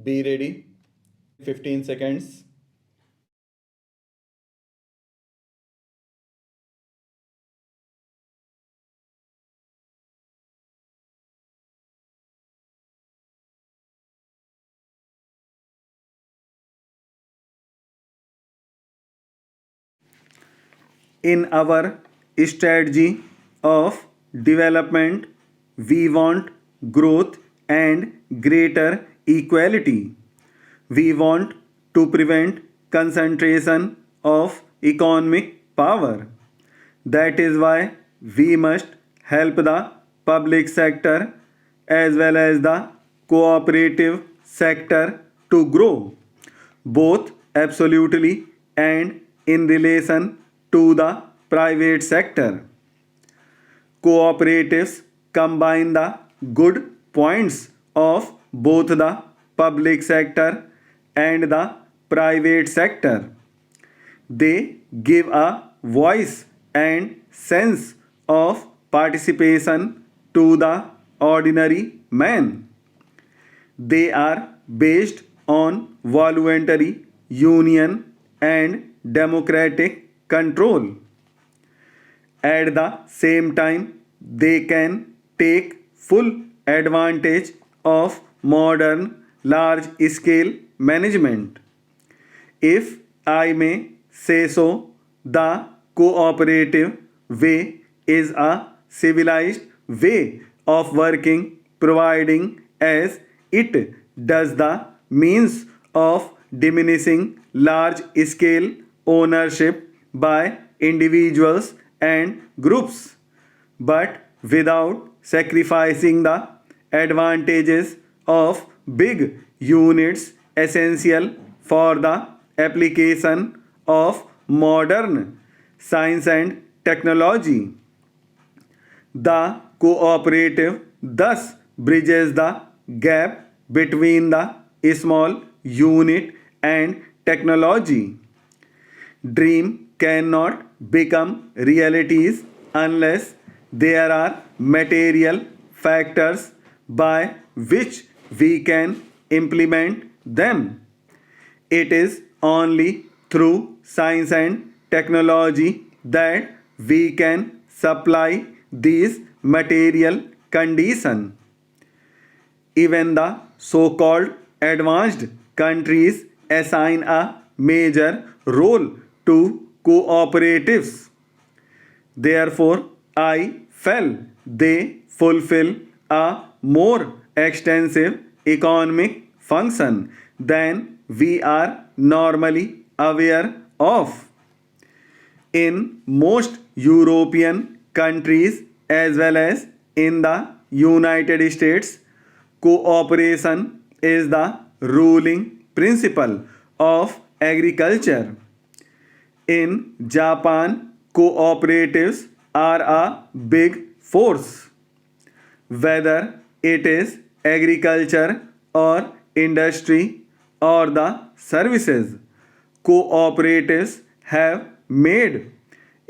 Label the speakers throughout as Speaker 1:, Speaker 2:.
Speaker 1: Be ready. 15 seconds. In our strategy of development, we want growth and greater equality. We want to prevent concentration of economic power. That is why we must help the public sector as well as the cooperative sector to grow, both absolutely and in relation to the private sector. Cooperatives combine the good points of both the public sector and the private sector. They give a voice and sense of participation to the ordinary man. They are based on voluntary union and democratic control. At the same time, they can take full advantage of modern large scale management. If I may say so, the cooperative way is a civilized way of working, providing as it does the means of diminishing large scale ownership by individuals and groups, but without sacrificing the advantages of big units essential for the application of modern science and technology. The cooperative thus bridges the gap between the small unit and technology. Dream cannot become realities unless there are material factors by which we can implement them. It is only through science and technology that we can supply these material conditions. Even the so called advanced countries assign a major role to cooperatives. Therefore, I felt they fulfill a more extensive economic function than we are normally aware of. In most European countries as well as in the United States, cooperation is the ruling principle of agriculture. In Japan, cooperatives are a big force. Whether it is agriculture or industry or the services, cooperatives have made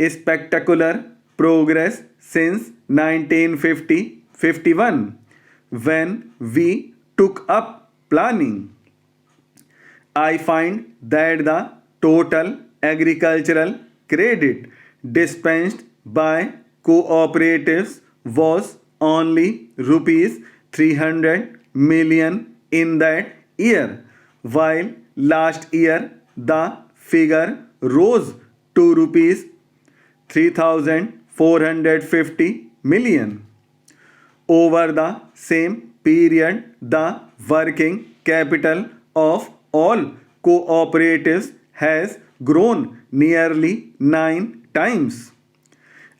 Speaker 1: spectacular progress since 1950-51 when we took up planning. I find that the total agricultural credit dispensed by cooperatives was only rupees 300 million in that year, while last year the figure rose to rupees 3450 million. Over the same period, the working capital of all cooperatives has grown nearly 9 times.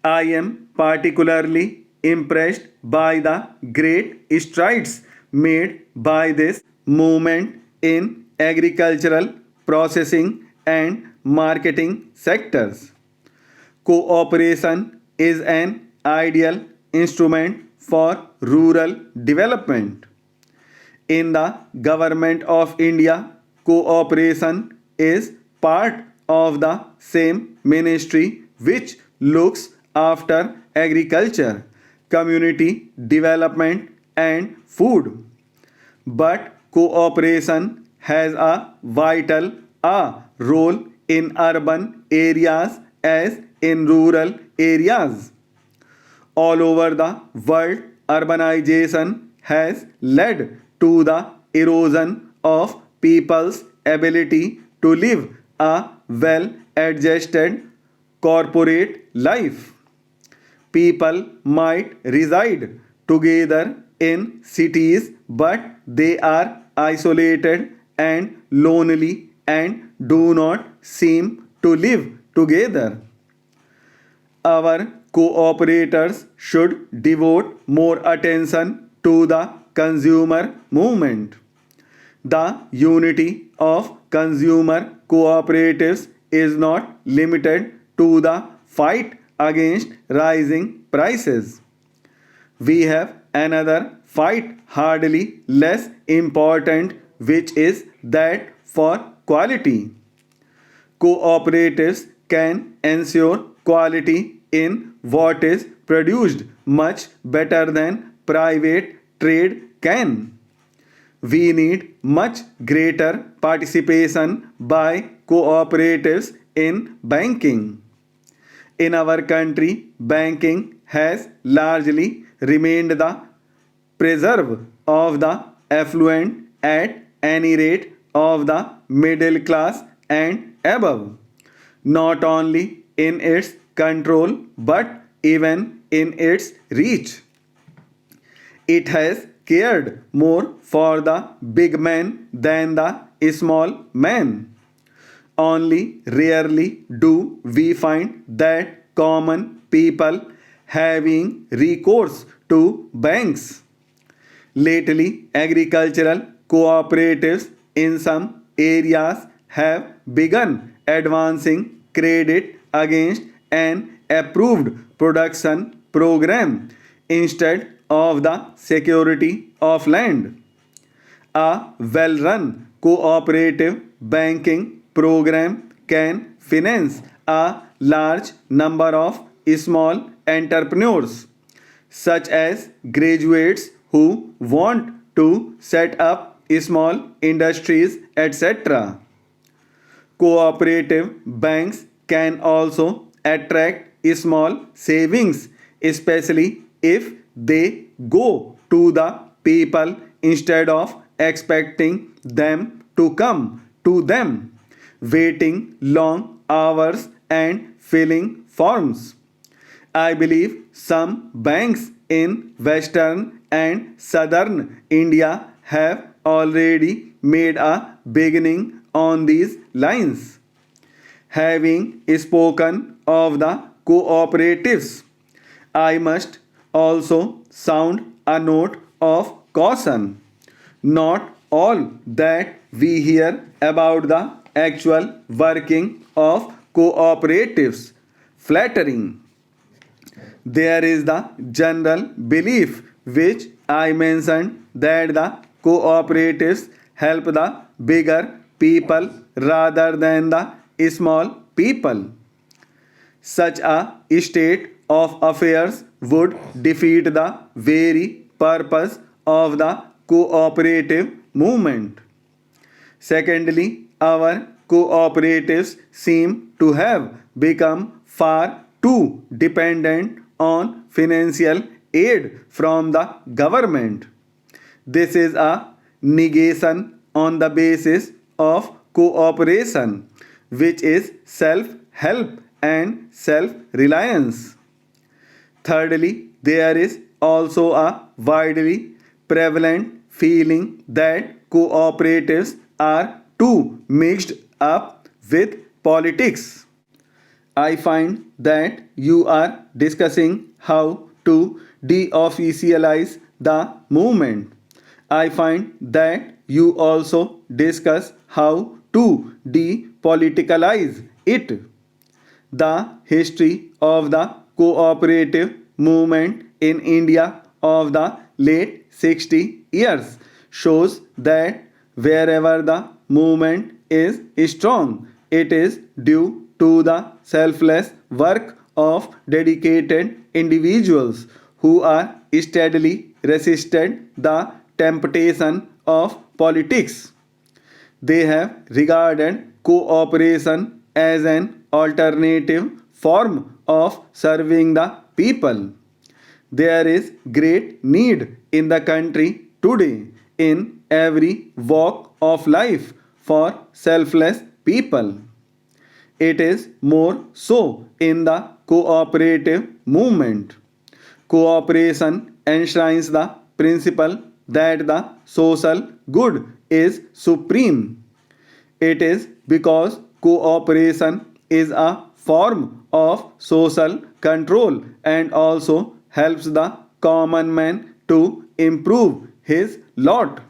Speaker 1: I am particularly impressed by the great strides made by this movement in agricultural processing and marketing sectors. Cooperation is an ideal instrument for rural development. In the Government of India, cooperation is part of the same ministry which looks after agriculture, community development, and food. But Cooperation has a vital role in urban areas as in rural areas. All over the world, urbanization has led to the erosion of people's ability to live a well adjusted corporate life. People might reside together in cities, but they are isolated and lonely and do not seem to live together. Our cooperators should devote more attention to the consumer movement. The unity of consumer cooperatives is not limited to the fight against rising prices. We have another fight hardly less important, which is that for quality. Cooperatives can ensure quality in what is produced much better than private trade can. We need much greater participation by cooperatives in banking. In our country, banking has largely remained the preserve of the affluent at any rate of the middle class and above, not only in its control but even in its reach. It has cared more for the big man than the small man. Only rarely do we find that common people having recourse to banks. Lately, agricultural cooperatives in some areas have begun advancing credit against an approved production program instead of the security of land. A well run cooperative banking program can finance a large number of small entrepreneurs, such as graduates who want to set up small industries, etc. Cooperative banks can also attract small savings, especially if they go to the people instead of expecting them to come to them, waiting long hours and filling forms. I believe some banks in western and southern India have already made a beginning on these lines. Having spoken of the cooperatives, I must also sound a note of caution. Not all that we hear about the actual working of cooperatives flattering. There is the general belief which I mentioned that the cooperatives help the bigger people rather than the small people. Such a state of affairs would defeat the very purpose of the cooperative movement. Secondly, our cooperatives seem to have become far too dependent on financial aid from the government. This is a negation on the basis of cooperation, which is self help and self reliance. Thirdly, there is also a widely prevalent feeling that cooperatives are too mixed up with politics. I find that you are discussing how to deofficialize the movement. I find that you also discuss how to depoliticalize it. The history of the cooperative movement in India of the late 60 years shows that wherever the movement is strong, it is due to the selfless work of dedicated individuals who are steadily resisted the temptation of politics. They have regarded cooperation as an alternative form of serving the people. There is great need in the country today in every walk of life for selfless people. It is more so in the cooperative movement. Cooperation enshrines the principle that the social good is supreme. It is because cooperation is a form of social control and also helps the common man to improve his lot.